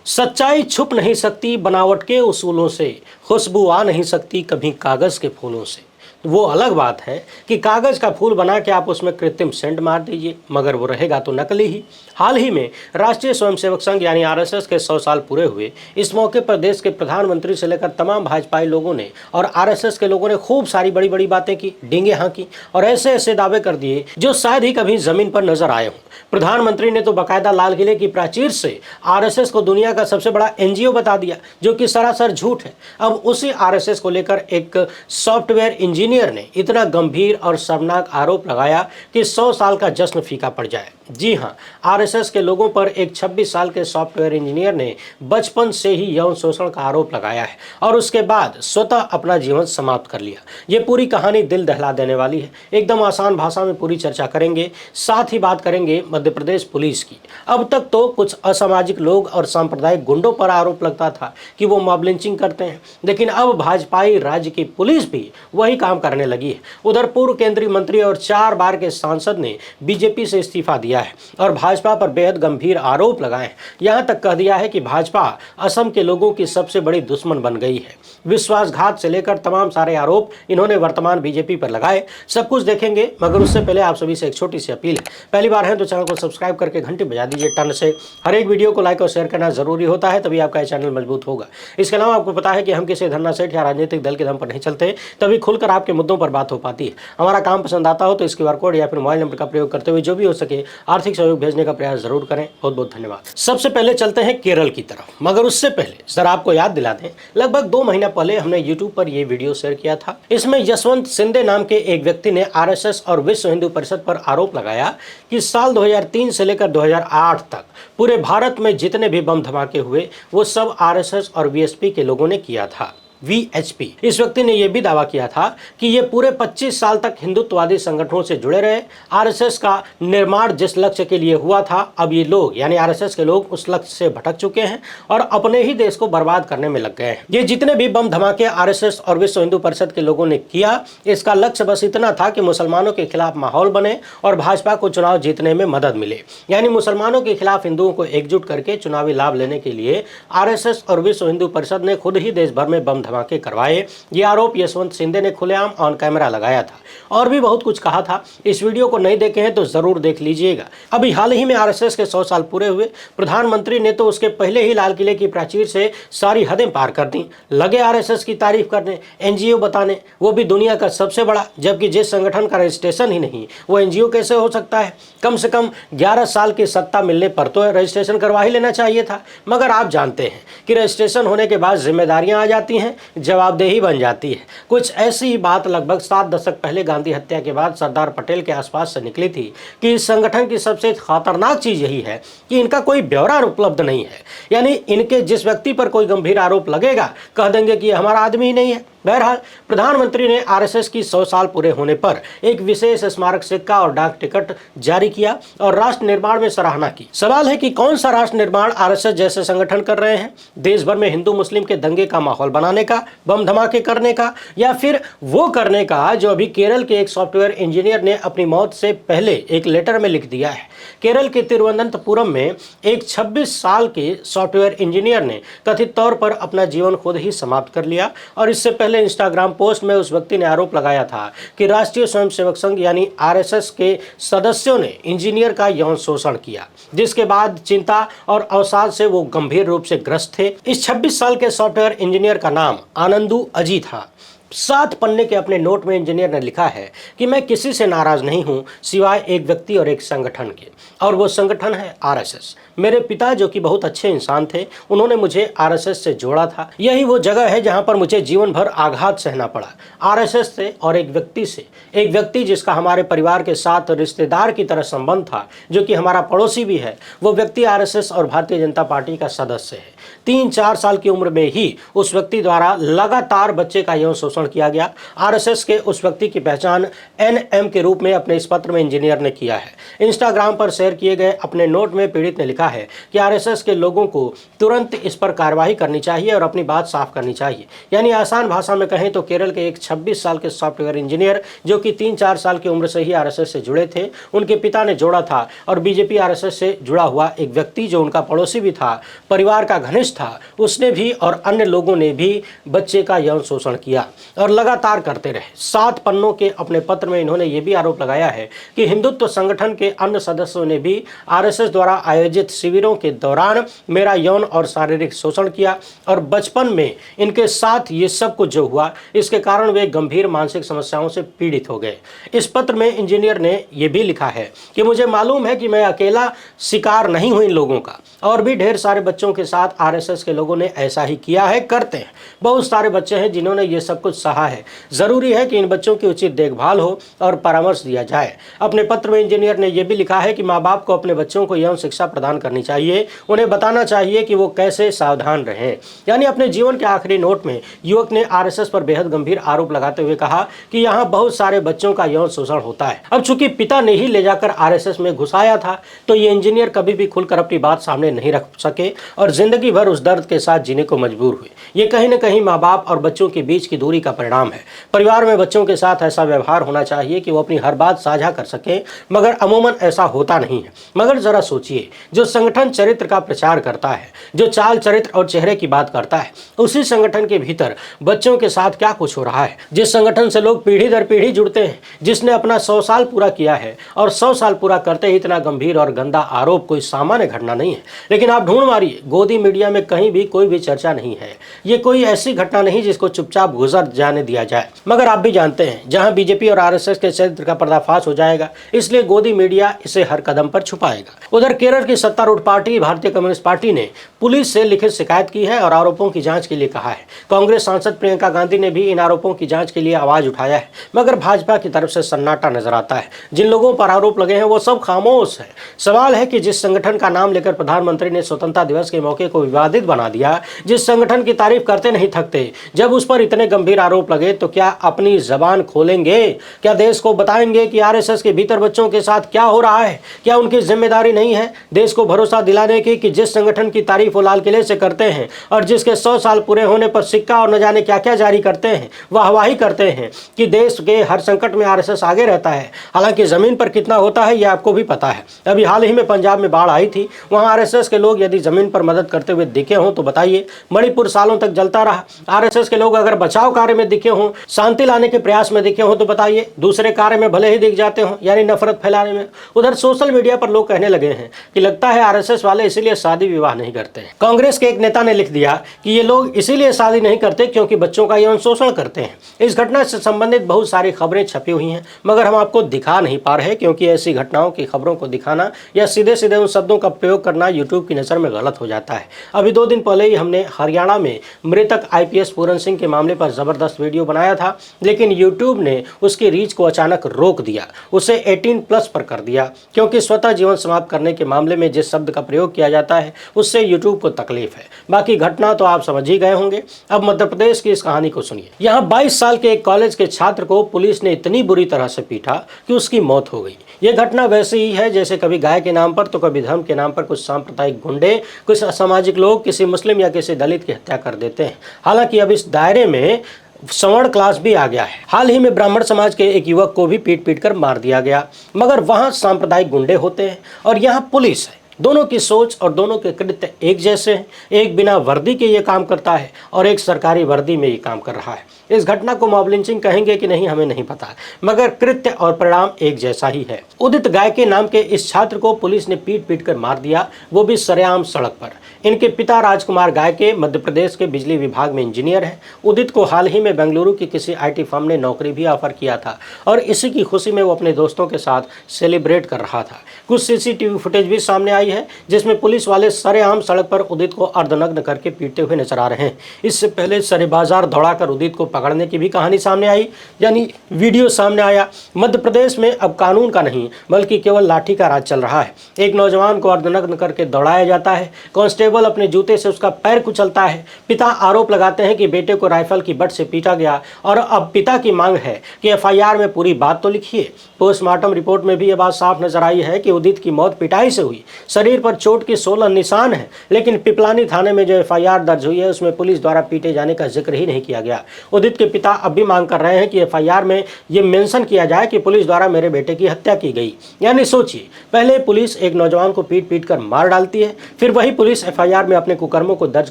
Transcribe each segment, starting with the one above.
सच्चाई छुप नहीं सकती बनावट के उसूलों से, खुशबू आ नहीं सकती कभी कागज के फूलों से। वो अलग बात है कि कागज का फूल बना के आप उसमें कृत्रिम सेंट मार दीजिए, मगर वो रहेगा तो नकली ही। हाल ही में राष्ट्रीय स्वयंसेवक संघ यानी आरएसएस के 100 साल पूरे हुए। इस मौके पर देश के प्रधानमंत्री से लेकर तमाम भाजपाई लोगों ने और आरएसएस के लोगों ने खूब सारी बड़ी बड़ी बातें की, डींगे हाँकी और ऐसे ऐसे दावे कर दिए जो शायद ही कभी जमीन पर नजर आए हों। प्रधानमंत्री ने तो बाकायदा लाल किले की प्राचीर से आरएसएस को दुनिया का सबसे बड़ा एनजीओ बता दिया, जो कि सरासर झूठ है। अब उसी आरएसएस को लेकर एक सॉफ्टवेयर इंजीनियर ने इतना गंभीर और शर्मनाक आरोप लगाया कि 100 साल का जश्न फीका पड़ जाए। जी हां, आरएसएस के लोगों पर एक 26 साल के सॉफ्टवेयर इंजीनियर ने बचपन से ही यौन शोषण का आरोप लगाया है और उसके बाद स्वतः अपना जीवन समाप्त कर लिया। ये पूरी कहानी दिल दहला देने वाली है। एकदम आसान भाषा में पूरी चर्चा करेंगे, साथ ही बात करेंगे मध्य प्रदेश पुलिस की। अब तक तो कुछ असामाजिक लोग और सांप्रदायिक गुंडों पर आरोप लगता था कि वो मॉब लिंचिंग करते हैं, लेकिन अब भाजपाई राज्य की पुलिस भी वही काम करने लगी है। उधर पूर्व केंद्रीय मंत्री और 4 बार के सांसद ने बीजेपी से इस्तीफा दिया है और भाजपा पर बेहद गंभीर आरोप लगाए हैं। यहां तक कह दिया है कि भाजपा असम के लोगों की सबसे बड़ी दुश्मन बन गई है। विश्वासघात से लेकर तमाम सारे आरोप इन्होंने वर्तमान बीजेपी पर लगाए। सब कुछ देखेंगे, मगर उससे पहले आप सभी से एक छोटी सी अपील है। पहली बार है तो चैनल को सब्सक्राइब करके घंटी बजा दीजिए टन से। हर एक वीडियो को लाइक और शेयर करना जरूरी होता है, तभी आपका चैनल मजबूत होगा। इसके अलावा आपको पता है कि हम किसी धरना सेठ या राजनीतिक दल के दम पर नहीं चलते, तभी खुलकर आपके मुद्दों पर बात हो पाती है। हमारा काम पसंद आता हो तो इस QR कोड या फिर मोबाइल नंबर का प्रयोग करते हुए जो भी हो सके आर्थिक सहयोग भेजने का प्रयास जरूर करें। बहुत बहुत धन्यवाद। सबसे पहले चलते हैं केरल की तरफ, मगर उससे पहले जरा आपको याद दिला दें, लगभग 2 महीना पहले हमने YouTube पर यह वीडियो शेयर किया था। इसमें यशवंत सिंधे नाम के एक व्यक्ति ने आरएसएस और विश्व हिंदू परिषद पर आरोप लगाया कि साल 2003 से लेकर 2008 तक पूरे भारत में जितने भी बम धमाके हुए वो सब आरएसएस और वीएचपी के लोगों ने किया था। VHP। इस व्यक्ति ने यह भी दावा किया था कि ये पूरे 25 साल तक हिंदुत्ववादी संगठनों से जुड़े रहे। आरएसएस का निर्माण जिस लक्ष्य के लिए हुआ था, अब ये लोग यानी आरएसएस के लोग उस लक्ष्य से भटक चुके हैं और अपने ही देश को बर्बाद करने में लग गए हैं। ये जितने भी बम धमाके आरएसएस और विश्व हिंदू परिषद के लोगों ने किया, इसका लक्ष्य बस इतना था कि मुसलमानों के खिलाफ माहौल बने और भाजपा को चुनाव जीतने में मदद मिले। यानी मुसलमानों के खिलाफ हिंदुओं को एकजुट करके चुनावी लाभ लेने के लिए आरएसएस और विश्व हिंदू परिषद ने खुद ही देश भर में बम धमाके करवाए। ये आरोप यशवंत सिंधे ने खुलेआम ऑन कैमरा लगाया था और भी बहुत कुछ कहा था। इस वीडियो को नहीं देखे हैं तो जरूर देख लीजिएगा। अभी हाल ही में आरएसएस के 100 साल पूरे हुए। प्रधानमंत्री ने तो उसके पहले ही लाल किले की प्राचीर से सारी हदें पार कर दी। लगे आरएसएस की तारीफ करने, एनजीओ बताने, वो भी दुनिया का सबसे बड़ा, जबकि जिस संगठन का रजिस्ट्रेशन ही नहीं वो एनजीओ कैसे हो सकता है। कम से कम 11 साल की सत्ता मिलने पर तो रजिस्ट्रेशन करवा ही लेना चाहिए था। मगर आप जानते हैं कि रजिस्ट्रेशन होने के बाद जिम्मेदारियां आ जाती हैं, जवाबदेही बन जाती है। कुछ ऐसी बात लगभग 7 दशक पहले गांधी हत्या के बाद सरदार पटेल के आसपास से निकली थी कि इस संगठन की सबसे खतरनाक चीज यही है कि इनका कोई ब्यौरा उपलब्ध नहीं है। यानी इनके जिस व्यक्ति पर कोई गंभीर आरोप लगेगा, कह देंगे कि हमारा आदमी ही नहीं है। बहरहाल प्रधानमंत्री ने आरएसएस की 100 साल पूरे होने पर एक विशेष स्मारक सिक्का और डाक टिकट जारी किया और राष्ट्र निर्माण में सराहना की। सवाल है कि कौन सा राष्ट्र निर्माण आरएसएस जैसे संगठन कर रहे हैं? देश भर में हिंदू मुस्लिम के दंगे का माहौल बनाने का, बम धमाके करने का, या फिर वो करने का जो अभी केरल के एक सॉफ्टवेयर इंजीनियर ने अपनी मौत से पहले एक लेटर में लिख दिया है। केरल के तिरुवनंतपुरम में एक 26 साल के सॉफ्टवेयर इंजीनियर ने कथित तौर पर अपना जीवन खुद ही समाप्त कर लिया और इससे पहले इंस्टाग्राम पोस्ट में उस व्यक्ति ने आरोप लगाया था कि राष्ट्रीय स्वयंसेवक संघ यानी आरएसएस के सदस्यों ने इंजीनियर का यौन शोषण किया, जिसके बाद चिंता और अवसाद से वो गंभीर रूप से ग्रस्त थे। इस 26 साल के सॉफ्टवेयर इंजीनियर का नाम आनंदू अजी था। 7 पन्ने के अपने नोट में इंजीनियर ने लिखा है कि मैं किसी से नाराज नहीं हूं सिवाय एक व्यक्ति और एक संगठन के, और वो संगठन है आरएसएस। मेरे पिता जो कि बहुत अच्छे इंसान थे, उन्होंने मुझे आरएसएस से जोड़ा था। यही वो जगह है जहां पर मुझे जीवन भर आघात सहना पड़ा, आरएसएस से और एक व्यक्ति से। एक व्यक्ति जिसका हमारे परिवार के साथ रिश्तेदार की तरह संबंध था, जो कि हमारा पड़ोसी भी है। वो व्यक्ति आरएसएस और भारतीय जनता पार्टी का सदस्य है। 3-4 साल की उम्र में ही उस व्यक्ति द्वारा लगातार बच्चे का यौन शोषण शोषण किया गया। आरएसएस के उस व्यक्ति की पहचान एनएम के रूप में अपने इस पत्र में इंजीनियर ने किया है। इंस्टाग्राम पर शेयर किए गए अपने नोट में पीड़ित ने लिखा है कि आरएसएस के लोगों को तुरंत इस पर कार्रवाई करनी चाहिए और अपनी बात साफ करनी चाहिए। यानी आसान भाषा में कहें तो केरल के एक 26 साल के सॉफ्टवेयर इंजीनियर जो कि 3-4 साल की उम्र से ही आरएसएस से जुड़े थे, उनके पिता ने जोड़ा था और बीजेपी आरएसएस से जुड़ा हुआ एक व्यक्ति जो उनका पड़ोसी भी था, परिवार का घनिष्ठ था, उसने भी और अन्य लोगों ने भी बच्चे का यौन शोषण किया और लगातार करते रहे। 7 पन्नों के अपने पत्र में इन्होंने ये भी आरोप लगाया है कि हिंदुत्व संगठन के अन्य सदस्यों ने भी आरएसएस द्वारा आयोजित शिविरों के दौरान मेरा यौन और शारीरिक शोषण किया और बचपन में इनके साथ ये सब कुछ जो हुआ इसके कारण वे गंभीर मानसिक समस्याओं से पीड़ित हो गए। इस पत्र में इंजीनियर ने यह भी लिखा है कि मुझे मालूम है कि मैं अकेला शिकार नहीं हूं इन लोगों का, और भी ढेर सारे बच्चों के साथ आरएसएस के लोगों ने ऐसा ही किया है, करते हैं। बहुत सारे बच्चे हैं जिन्होंने ये सब कुछ सहा है। जरूरी है कि इन बच्चों की उचित देखभाल हो और परामर्श दिया जाए। अपने पत्र में इंजीनियर ने यह भी लिखा है कि माँ बाप को अपने बच्चों को यौन शिक्षा प्रदान करनी चाहिए, उन्हें बताना चाहिए कि वो कैसे सावधान रहें। यानी अपने जीवन के आखिरी नोट में युवक ने आरएसएस पर बेहद गंभीर आरोप लगाते हुए कहा कि यहाँ बहुत सारे बच्चों का यौन शोषण होता है। अब चूंकि पिता ने ही ले जाकर आरएसएस में घुसाया था तो ये इंजीनियर कभी भी खुलकर अपनी बात सामने नहीं रख सके और जिंदगी भर उस दर्द के साथ जीने को मजबूर हुए। ये कहीं न कहीं माँ बाप और बच्चों के बीच की दूरी का परिणाम है। परिवार में बच्चों के साथ ऐसा व्यवहार होना चाहिए कि वो अपनी हर बात साझा कर सके, मगर अमूमन ऐसा होता नहीं है। मगर जरा सोचिए, जो संगठन चरित्र का प्रचार करता है, जो चाल चरित्र और चेहरे की बात करता है, उसी संगठन के भीतर बच्चों के साथ क्या कुछ हो रहा है। जिस संगठन से लोग पीढ़ी दर पीढ़ी जुड़ते हैं, जिसने अपना 100 साल पूरा किया है और 100 साल पूरा करते ही इतना गंभीर और गंदा आरोप कोई सामान्य घटना नहीं है। लेकिन आप ढूंढ मारिए, गोदी मीडिया में कहीं भी कोई भी चर्चा नहीं है। ये कोई ऐसी घटना नहीं जिसको चुपचाप गुजर जाने दिया जाए। मगर आप भी जानते हैं, जहां बीजेपी और आरएसएस के चरित्र का पर्दाफाश हो जाएगा, इसलिए गोदी मीडिया इसे हर कदम पर छुपाएगा। उधर केरल की सत्तारूढ़ पार्टी भारतीय कम्युनिस्ट पार्टी ने पुलिस से लिखित शिकायत की है और आरोपों की जांच के लिए कहा है। कांग्रेस सांसद प्रियंका गांधी ने भी इन आरोपों की जांच के लिए आवाज उठाया है, मगर भाजपा की तरफ से सन्नाटा नजर आता है। जिन लोगों पर आरोप लगे हैं वो सब खामोश है। सवाल है कि जिस संगठन का नाम लेकर प्रधानमंत्री ने स्वतंत्रता दिवस के मौके को विवादित बना दिया, जिस संगठन की तारीफ करते नहीं थकते, जब उस पर इतने गंभीर आरोप लगे तो क्या अपनी जबान खोलेंगे? क्या देश को बताएंगे कि आरएसएस के भीतर बच्चों के साथ क्या हो रहा है? क्या उनकी जिम्मेदारी नहीं है देश को भरोसा दिलाने की कि जिस संगठन की तारीफ वो लाल किले से करते हैं और जिसके 100 साल पूरे होने पर सिक्का और न जाने क्या क्या जारी करते हैं, वाहवाही करते हैं कि देश के हर संकट में आरएसएस आगे रहता है। हालांकि जमीन पर कितना होता है यह आपको भी पता है। अभी हाल ही में पंजाब में बाढ़ आई थी, वहां आरएसएस के लोग यदि जमीन पर मदद करते हुए दिखे हों तो बताइए। मणिपुर सालों तक जलता रहा, आरएसएस के लोग अगर बचाव कार्य में दिखे हों, शांति लाने के प्रयास में दिखे हों तो बताइए। दूसरे कार्य में भले ही दिख जाते हों, यानी नफरत फैलाने में। उधर सोशल मीडिया पर लोग कहने लगे हैं कि लगता है आरएसएस वाले इसीलिए शादी विवाह नहीं करते हैं। कांग्रेस के एक नेता ने लिख दिया कि ये लोग इसीलिए शादी नहीं करते क्योंकि बच्चों का यौन शोषण करते हैं। इस घटना से संबंधित बहुत सारी खबरें छपी हुई हैं, मगर हम आपको दिखा नहीं पा रहे क्योंकि ऐसी घटनाओं की खबरों को दिखाना या सीधे सीधे उन शब्दों का प्रयोग करना यूट्यूब की नज़र में गलत हो जाता है। अभी 2 दिन पहले ही हमने हरियाणा में मृतक आईपीएस पूरन सिंह के मामले पर जबरदस्त वीडियो बनाया था, लेकिन यूट्यूब ने उसकी रीच को अचानक रोक दिया, उसे 18+ पर कर दिया, क्योंकि स्वतः जीवन समाप्त करने के मामले में जिस शब्द का प्रयोग किया जाता है उससे यूट्यूब को तकलीफ है। बाकी घटना तो आप समझ ही गए होंगे। अब मध्य प्रदेश की इस कहानी को सुनिए। यहाँ 22 साल के एक कॉलेज के छात्र को पुलिस ने इतनी बुरी तरह से पीटा कि उसकी मौत हो गई। ये घटना वैसे ही है जैसे कभी गाय के नाम पर तो कभी धर्म के नाम पर कुछ सांप्रदायिक गुंडे, कुछ असामाजिक लोग किसी मुस्लिम या किसी दलित की हत्या कर देते हैं। हालांकि अब इस दायरे में सवर्ण क्लास भी आ गया है। हाल ही में ब्राह्मण समाज के एक युवक को भी पीट पीट कर मार दिया गया, मगर वहां सांप्रदायिक गुंडे होते हैं और यहाँ पुलिस है। दोनों की सोच और दोनों के कृत्य एक जैसे हैं। एक बिना वर्दी के ये काम करता है और एक सरकारी वर्दी में ये काम कर रहा है। इस घटना को मॉब लिंचिंग कहेंगे कि नहीं हमें नहीं पता, मगर कृत्य और परिणाम एक जैसा ही है। उदित गायके नाम के इस छात्र को पुलिस ने पीट पीट कर मार दिया, वो भी सरेआम सड़क पर। इनके पिता राजकुमार गायके मध्य प्रदेश के बिजली विभाग में इंजीनियर हैं। उदित को हाल ही में बेंगलुरु की किसी IT फर्म ने नौकरी भी ऑफर किया था और इसी की खुशी में वो अपने दोस्तों के साथ सेलिब्रेट कर रहा था। कुछ CCTV फुटेज भी सामने आई है जिसमें पुलिस वाले सरेआम सड़क पर उदित को अर्धनग्न करके पीटते हुए नजर आ रहे हैं। इससे पहले सरे बाजार दौड़ाकर उदित को पकड़ने की भी कहानी सामने आई, यानी वीडियो सामने आया। मध्य प्रदेश में अब कानून का नहीं बल्कि केवल लाठी का राज चल रहा है। एक नौजवान को अर्धनग्न करके दौड़ाया जाता है, कांस्टेबल अपने जूते से उसका पैर कुचलता है। पिता आरोप लगाते हैं कि बेटे को राइफल की बट से पीटा गया और अब पिता की मांग है कि एफआईआर में पूरी बात तो लिखिए। पोस्टमार्टम रिपोर्ट में भी यह बात साफ नजर आई है कि उदित की मौत पिटाई से हुई। शरीर पर चोट के 16 निशान हैं, लेकिन पिपलानी थाने में जो एफआईआर दर्ज हुई है उसमें पुलिस द्वारा पीटे जाने का जिक्र ही नहीं किया गया। उदित के पिता अब भी मांग कर रहे हैं कि एफआईआर में यह मेंशन किया जाए कि पुलिस द्वारा मेरे बेटे की हत्या की गई। यानी सोचिए, पहले पुलिस एक नौजवान को पीट पीट कर मार डालती है, फिर वही पुलिस एफआईआर में अपने कुकर्मों को दर्ज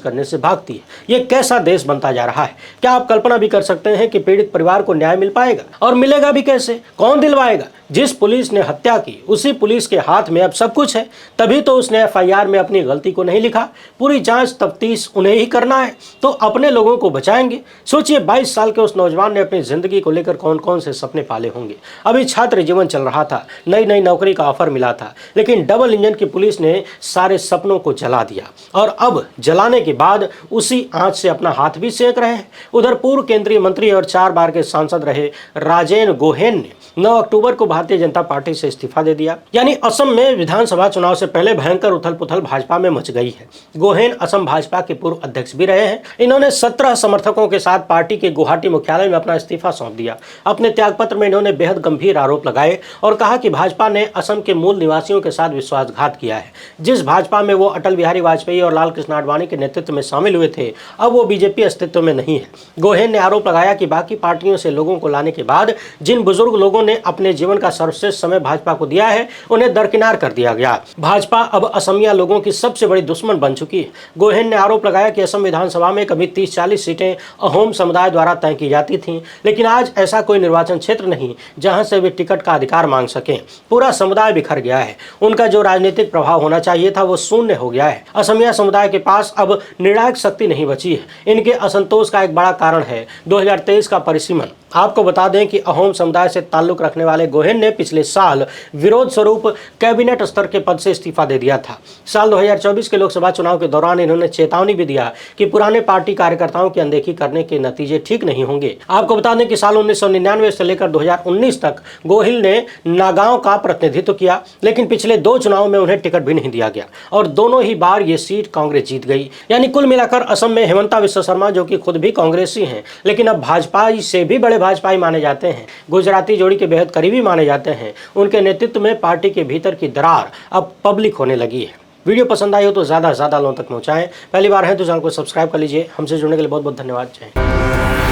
करने से भागती है। यह कैसा देश बनता जा रहा है? क्या आप कल्पना भी कर सकते हैं कि पीड़ित परिवार को न्याय मिल पाएगा? और मिलेगा भी कैसे? कौन दिलवाएगा? जिस पुलिस ने हत्या की उसी पुलिस के हाथ में अब सब कुछ है, तभी तो उसने एफआईआर में अपनी गलती को नहीं लिखा। पूरी जांच तफ्तीश उन्हें ही करना है, तो अपने लोगों को बचाएंगे। सोचिए, 22 साल के उस नौजवान ने अपनी जिंदगी को लेकर कौन कौन से सपने पाले होंगे। अभी छात्र जीवन चल रहा था, नई नई नौकरी का ऑफर मिला था, लेकिन डबल इंजन की पुलिस ने सारे सपनों को जला दिया और अब जलाने के बाद उसी आंच से अपना हाथ भी सेक रहे हैं। उधर पूर्व केंद्रीय मंत्री और 4 बार के सांसद रहे राजेन गोहेन ने 9 अक्टूबर को भारतीय जनता पार्टी से इस्तीफा दे दिया। यानी असम में विधानसभा चुनाव से पहले भयंकर उथल पुथल भाजपा में मच गई है। गोहेन असम भाजपा के पूर्व अध्यक्ष भी रहे हैं। इन्होंने 17 समर्थकों के साथ पार्टी के गुवाहाटी मुख्यालय में अपना इस्तीफा सौंप दिया। अपने त्यागपत्र में इन्होंने बेहद गंभीर आरोप लगाए और कहा कि भाजपा ने असम के मूल निवासियों के साथ विश्वासघात किया है। जिस भाजपा में वो अटल बिहारी वाजपेयी और लाल कृष्ण आडवाणी के नेतृत्व में शामिल हुए थे, अब वो बीजेपी अस्तित्व में नहीं है। गोहेन ने आरोप लगाया कि बाकी पार्टियों से लोगों को लाने के बाद जिन बुजुर्ग लोगों ने अपने जीवन का सर्वश्रेष्ठ समय भाजपा को दिया है, उन्हें दरकिनार कर दिया गया। भाजपा अब असमिया लोगों की सबसे बड़ी दुश्मन बन चुकी है। गोहेन ने आरोप लगाया कि असम विधानसभा में कभी 30-40 सीटें अहोम समुदाय द्वारा तय की जाती थीं, लेकिन आज ऐसा कोई निर्वाचन क्षेत्र नहीं जहां से वे टिकट का अधिकार मांग सकें। पूरा समुदाय बिखर गया है। उनका जो राजनीतिक प्रभाव होना चाहिए था वो शून्य हो गया है। असमिया समुदाय के पास अब निर्णायक शक्ति नहीं बची है। इनके असंतोष का एक बड़ा कारण है 2023 का परिसीमन। आपको बता दें कि अहोम समुदाय से ताल्लुक रखने वाले गोहेन ने पिछले साल विरोध स्वरूप कैबिनेट स्तर के पद से इस्तीफा दे दिया था। साल 2024 के लोकसभा चुनाव के दौरान इन्होंने चेतावनी भी दिया कि पुराने पार्टी कार्यकर्ताओं की अनदेखी करने के नतीजे ठीक नहीं होंगे। आपको बता दें कि साल 1999 से लेकर 2019 तक गोहिल ने नागांव का प्रतिनिधित्व किया, लेकिन पिछले 2 चुनाव में उन्हें टिकट भी नहीं दिया गया और दोनों ही बार ये सीट कांग्रेस जीत गई। यानी कुल मिलाकर असम में हेमंता बिस्वा शर्मा, जो कि खुद भी कांग्रेसी हैं लेकिन अब भाजपा से भी बड़े भाजपाई माने जाते हैं, गुजराती जोड़ी के बेहद करीबी माने जाते हैं, उनके नेतृत्व में पार्टी के भीतर की दरार अब पब्लिक होने लगी है। वीडियो पसंद आई हो तो ज़्यादा से ज़्यादा लोगों तक पहुंचाएं। पहली बार है तो चैनल को सब्सक्राइब कर लीजिए। हमसे जुड़ने के लिए बहुत बहुत धन्यवाद। जय हिंद।